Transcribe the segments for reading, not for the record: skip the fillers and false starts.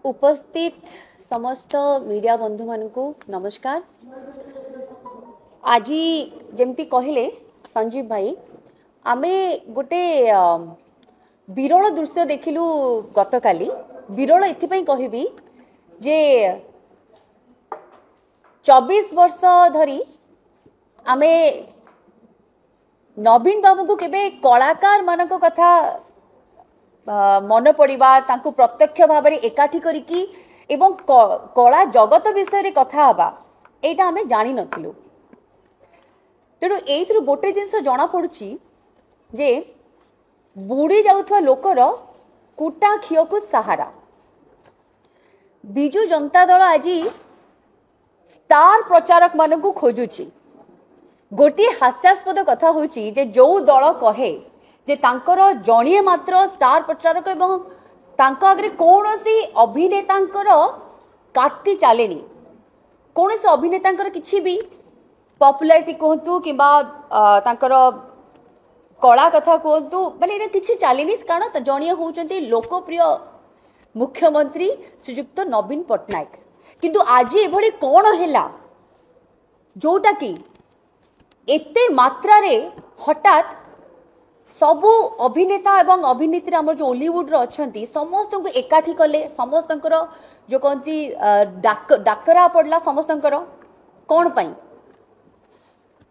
उपस्थित समस्त मीडिया बंधु मानकु नमस्कार। आज जमती कहले संजीव भाई आमे गोटे विरल दृश्य देखिलु गतकाली। विरल एथिपाई कहबी जे 24 वर्ष धरी आमे नवीन बाबू को केबे कलाकार मानक कथा मन पड़िबा तांकु प्रत्यक्ष भाव में एकाठी करिकी एवं कला जगत विषय रे कथा हबा एटा आमे जानि नथिलु। तेणु एइथरु गोटे जिनस जना पड़ुची जे बुड़ी जाउथवा लोकर कुटा खियो को सहारा। बिजु जनता दल आज स्टार प्रचारक मानकु खोजुची। गोटे हास्यास्पद कथा होची जे जो दल कहे जे तांकर जणिए मात्र स्टार प्रचारक एवं तांको आगे कौनसी अभिनेतांकर काटती चलेनी। कौनसी अभिनेतांकर किछि भी पॉपुलैरिटी कहतु किंबा तांकर कला कथा कहतु माने एटा किछि चलेनी। कारण जणिए होउचंती लोकप्रिय मुख्यमंत्री श्रीयुक्त नवीन पट्टनायक। किंतु आज एभली कौन हैला जोटा कि एते मात्रा रे हठात सबु अभिनेता एवं अभिनेत्री आम जो हॉलीवुड रो अछंती समस्त को एकाठी कले। समस्त जो कहती डाकरा पड़ला समस्त कौन पाई।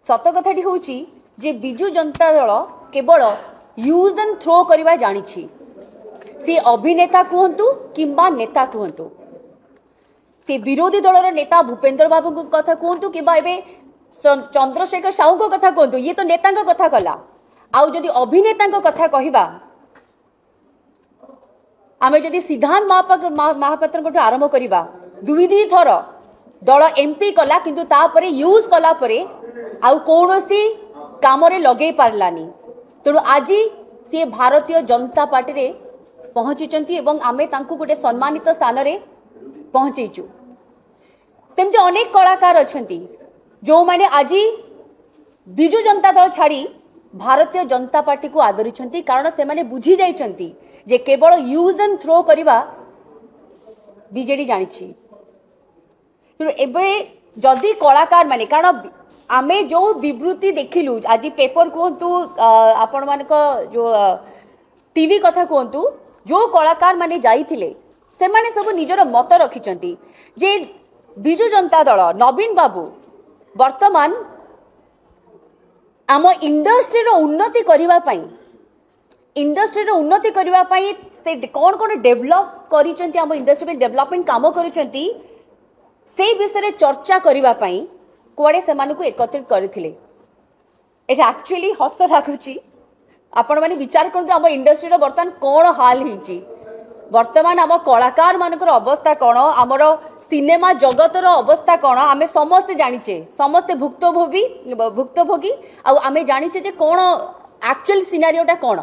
सत कथाटी होची जे बिजु जनता दल केवल यूज एंड थ्रो करबा जानी छी। से अभिनेता कहतु किंबा नेता कहतु, से विरोधी दलर नेता भूपेंद्र बाबू को कथा कहतु किंबा एबे चंद्रशेखर साहू को कथा कहतु, ये तो नेता को कथा कला। आउ जदि अभिनेता कथा कहबा आमे जदि सिद्धांत महापात्र आरंभ करवा दुई दुई थर दल एमपी कला किंतु तापरे यूज कला परे आउ कौनसी काम रे लगे पारलानी। तेणु आज सी भारतीय जनता पार्टी रे पहुंची एवं आमे तांकु गोटे सम्मानित स्थान रे पहुंचीचु। सेमती अनेक कलाकार अछंती जो माने आज बिजु जनता दल छाड़ी भारतीय जनता पार्टी को आदरी छंती। कारण से माने बुझी जाई छंती जे केवल यूज एंड थ्रो करबा बीजेडी जानी छी। तो एबे जदी कलाकार माने कारण आमे जो विवृत्ति देखिलु आज पेपर कहतु आपण मानक जो टीवी कथा कहतु जो कलाकार माने जाइथिले से माने सब निजर मत रखिचंती जे बिजु जनता दल नवीन बाबू वर्तमान आम इंडस्ट्री रो उन्नति करिवा पाई इंडस्ट्री रो उन्नति करिवा पाई से कौन कौन डेवलप करिसेंती आम इंडस्ट्री में डेवलपमेंट काम करिसेंती से विषय चर्चा करिवा पाई कुआडे से मानकु एकत्रित करथिले। एटा एक्चुअली हस लागुची। आपण माने विचार करंतु आम इंडस्ट्री रो वर्तमान कोन हाल हिची। वर्तमान आम कलाकार मानकर अवस्था कौन, आमर सिनेमा जगतर अवस्था कौन आमे समस्ते जानिचे। समस्ते भुक्तभोगी आमे जानिचे जे कौन एक्चुअल सिनारियोटा कौन।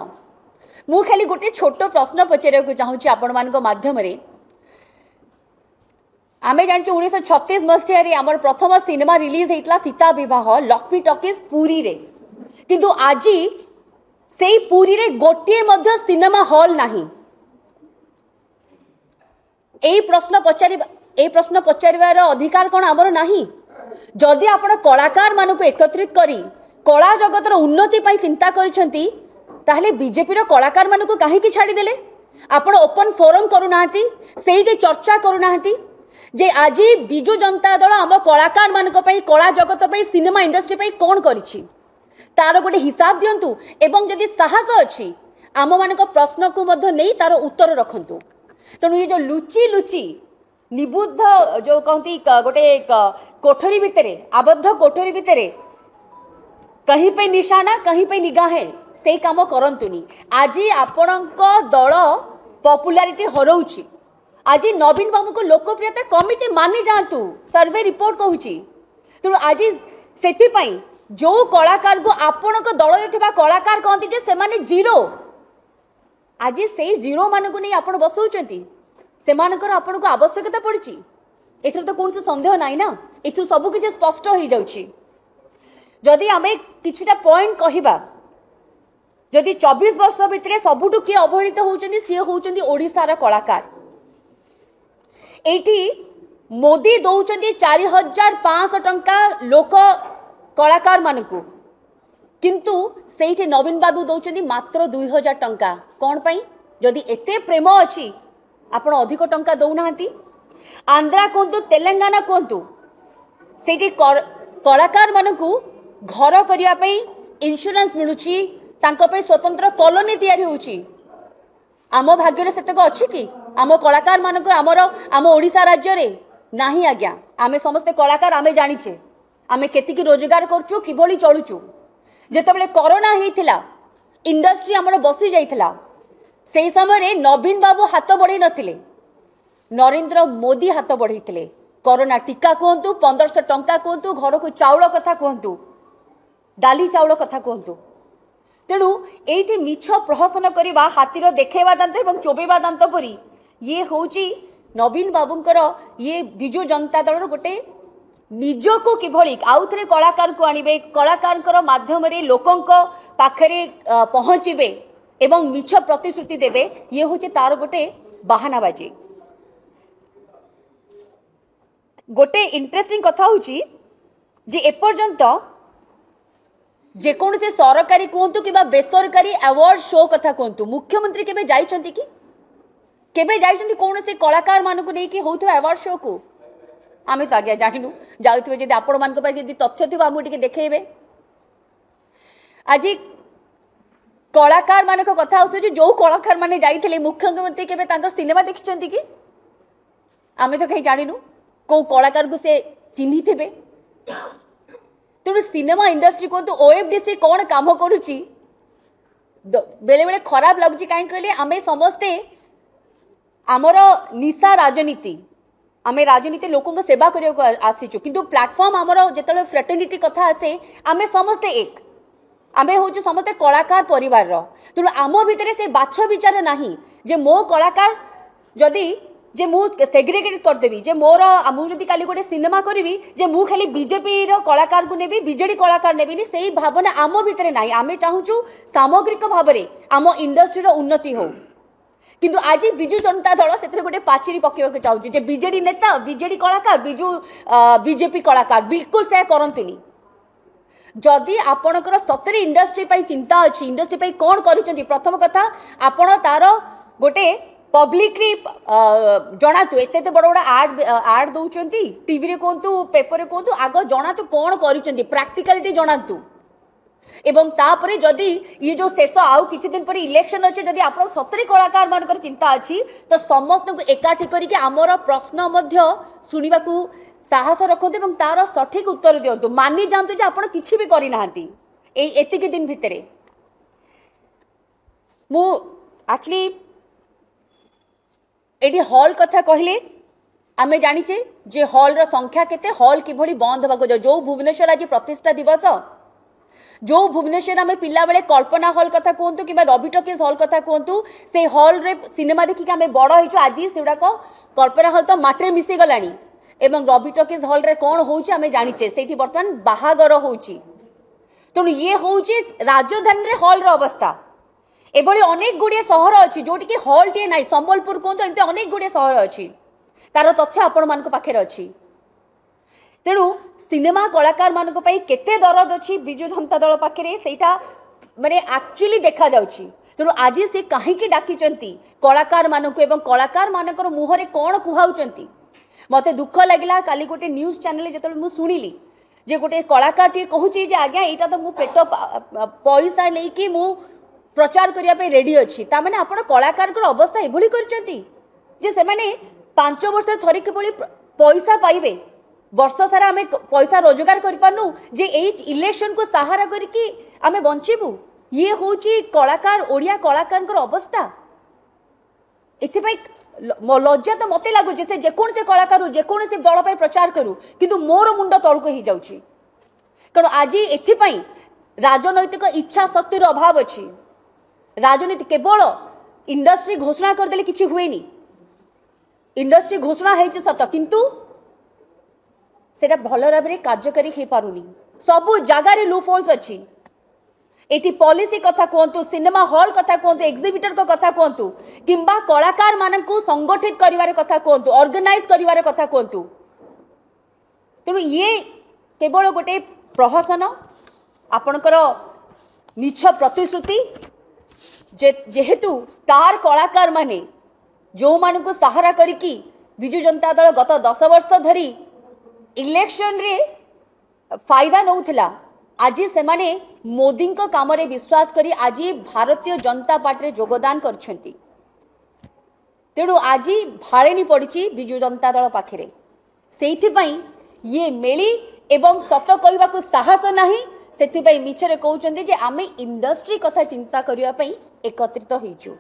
मु खाली गोटे छोट प्रश्न पचारिया चाहूँगी आपण मान माध्यम रे। आमे जानिचे 1936 मसीह रे आमर प्रथम सिनेमा रिलीज होता सीता विवाह लक्ष्मी टॉकीज पुरी रे। किंतु आज से पुरी रे गोटे मध्य सिनेमा हॉल नाही। ए प्रश्न पचारिबार अधिकार कौन आमर नाही। जदि आपण कलाकार मानक एकत्रित करी कला जगतर उन्नति पाई चिंता करिसेंती ताहले बीजेपी रो कलाकार मानक काहे की छाड़ी देले। आपण ओपन फोरम करू नाहंती, सेही चर्चा करू नाहंती जे आज बिजु जनता दल आम कलाकार मानक पाई कला जगत पाई सिनेमा इंडस्ट्री पाई कौन करिछि तार गोटे हिसाब दियंतु एवं जदि साहस अछि आम मानक प्रश्न को मध्य नहीं तार उत्तर रखंतु। तेणु ये जो लुची निबुद्ध जो कहती गोटे कोठरी भितर आबद्ध कोठरी भितर कहीं पे निशाना कहीं पे निगाहे से काम करंतुनी। आज आपणक दल पॉपुलैरिटी हरौची। आज नवीन बाबू को लोकप्रियता कमिटी मानि जातु सर्वे रिपोर्ट कहूची। तेणु आज सेति पई जो कलाकार को आपणक दल रे थिबा कलाकार कहती जे सेमाने जीरो। आज से जीरो मान को नहीं आप बसौंती से आपन को आवश्यकता पड़ी। एथर तो कौन से संदेह ना ना, एथर सब किसी स्पष्ट हो जाउछि। जदि आमे किछुटा पॉइंट कहबा जदि 24 वर्ष भितर सबुठु किए अवहेलित होउचंदी सी होउचंदी ओडिसार कलाकार। एठी मोदी दौरान 4500 टंका लोक कलाकार मानकू किंतु से नवीन बाबू दौरान मात्र 2000 टंका कौन पाई जदि एते प्रेम अच्छी आपण अधिक टंका दौना आंध्रा कहतु तेलंगाना कहतु से कलाकार मानकू घर करने इंश्योरेंस मिलूची स्वतंत्र कॉलोनी तैयारी होची आम भाग्य सेतक अच्छी कि आम कलाकार मानक आम ओडिशा राज्य रे नाही आज्ञा आमे समस्ते कलाकार आमे जानिचे आमे केतिकी रोजगार करचु किभली चलुचु जेतबेले कोरोना हेइथिला इंडस्ट्री हमर बसी जाइथिला सेही समय रे नवीन बाबू हाथ बढ़ाई नथिले नरेंद्र मोदी हाथ बढ़ाइथिले कोरोना टीका कहतु 1500 टंका कहतु घर को चाउल कथा कहतु डाली चाउल कथा कहतु तेणु ये मिछ प्रहसन करवा हाथीर देखा दांत और चोबेवा दांत परी ये हूँ नवीन बाबूंकर ये विजु जनता दल गोटे निजको किभली आउ थे कलाकार को आणवे कलाकार माध्यम लोकों पाखरे पहुँचे एवं मिछ प्रतिश्रुति देवे ये हूँ तार गोटे बाहानाबाजी गोटे इंटरेस्टिंग कथा हूँ जे एपर्यंत जेकोसी सरकारी कहतु कि बेसरकारी अवार्ड शो कथा कहतु मुख्यमंत्री केबे जाइछंती कि केबे जाइछंती कौन से कलाकार मानक नहीं होउथबा अवार्ड शो को आमे तो आज्ञा जानिनु जाउथबे जदि आपण मान पाखे यदि तथ्य थिबा हमु टिके देखेबे आज कलाकार मानक कथा होछ जो कलाकार माने जाइथिले मुख्यमंत्री केबे तांकर सिनेमा देखिछंती कि आमे तो कहीं जानिनु को कलाकार को से चिन्ही थिबे तेणु सिनेमा इंडस्ट्री को ओएफडीसी कौन काम करुच्ची बेले बेले खराब लगुच कहीं कहले आमे समस्ते आमर निशा राजनीति आमे राजनीति लोकों सेवा करने आसीचु किंतु प्लेटफॉर्म आमर जो फ्रेटर्निटी कथा आसे आमे समस्ते एक आमे हूँ समस्ते कलाकार परिवार तेणु आम भितर से बाछ विचार नहीं जे मो कलाकार जदि जे मु सेग्रीगेट करदेवी जे मोर मुझे काली गोटे सिनेमा करी जे मु खाली बीजेपी कलाकार को नेबी बीजेडी कलाकार नेबिनी से भावना आम भितर ना आम चाहूँ सामग्रिक भाव में आम इंडस्ट्री उन्नति हो किंतु आज विजु जनता दल से गोटे पाचेरी पकेवाक चाहूँ बीजेडी नेता बीजेडी कलाकार बीजेपी कलाकार बिल्कुल से करतुनि जदि आपणकर सतरे इंडस्ट्री चिंता अच्छी इंडस्ट्री कौन कर प्रथम कथा आपण तार गोटे पब्लिकली जनातु एते बड़ बड़ आड दौरान टीवी रे कहतु पेपर कहतु आग जनातु कौन कर प्राक्टिकालिटी जनातु एवं तापरे जदि ये जो शेष आउ किछि दिन पर इलेक्शन अच्छे जदि आप सतरे कलाकार मानकर चिंता अच्छी तो समस्त को एकाठी करके आमर प्रश्न मध्य शुणा साहस रखते और तार सठिक उत्तर दिंतु मानि जातु जे आप किछि भी करना एतिक दिन भितर मु एक्चुअली एटी हॉल कथा कहले आमे जानिचे जे हॉल रो संख्या केते हॉल किभली बंद होगा जो भुवनेश्वर आज प्रतिष्ठा दिवस जो भुवनेश्वर आमे पिला बेले कल्पना हॉल कथा कहतु कि रवि टॉकीज हॉल कथा कहतु से हॉल रे सिनेमा देखिक आमे बड़ होइछु आज सेउडाक कल्पना हॉल तो माटी मिसी गलानी एवं रवि टॉकीज हॉल रे कोन होउछि आमे जानिचे सेठी वर्तमान बाहागर होउछि तेणु ये होउछि राजधानी रे हॉल रो अवस्था एभली अनेक गुड़िए सहर अच्छी जोटि कि हॉल टे ना संबलपुर कहतु एमती अनेक गुड़िए सहर अच्छी तार तथ्य आपण मान पाखे अच्छी तेणु सिनेमा कलाकार मान केते दरद अच्छी विजु जनता दल पाखे सेटा माने एक्चुअली देखा जाउछि तेणु आज से कहीं डाकी कलाकार मानक एवं कलाकार मानकर मुहरे कौन कुहाउचंती मते दुख लगिला काली गोटे न्यूज चैनल जो मुझे शुणिली जे गोटे कलाकार टे कहूँ आज्ञा यहाँ तो मु पेट पैसा लेकिन मु प्रचार करने रेडी अच्छी ताने आप कलाकार अवस्था एभली कर से माने 5 वर्ष थरी किभली पैसा पाइबे वर्ष सारा आम पैसा रोजगार करूँ जे इलेक्शन को सहारा करके आम बंचबू ये हूँ कलाकार ओडिया कलाकार अवस्था एथपाई लज्जा तो मत लगुच से जेकोसी कलाकार हो जेकोसी दल पर प्रचार करूँ किंतु मोर मुंड तौक हो जाऊँगी कारण आज एथपाई राजनैतिक इच्छा शक्तिर अभाव अच्छी राजनीति केवल इंडस्ट्री घोषणा करदे किसी हुए इंडस्ट्री घोषणा है सत किंतु सेटा भल भाव में कार्यकारी हो पारुनी सबु जगार लूप होल्स अच्छी एटी पॉलिसी कथा कहतु सिनेमा हॉल कथा कहतु एग्जिबिटर को कथा कहतु किंबा कलाकार मानकु संगठित करिवार कथा कहतु ऑर्गेनाइज करिवार कथा कहतु तेणु ये केवल गोटे प्रहसन आपणकर मिछ प्रतिश्रुति जेहेतु स्टार कलाकार माने जो मानकु सहारा करिकी विजु जनता दल गत 10 वर्ष धरी इलेक्शन रे फायदा नौथिला आज से माने मोदी को काम रे विश्वास करी आज भारतीय जनता पार्टी रे योगदान करछंती तेणु आज भाड़ेनी पड़ी विजु जनता दल पाखे से ये मेली एवं सत कहवा को साहस नहीं से मिछरे कहते आम इंडस्ट्री कथा चिंता करने एकत्रित होइछु।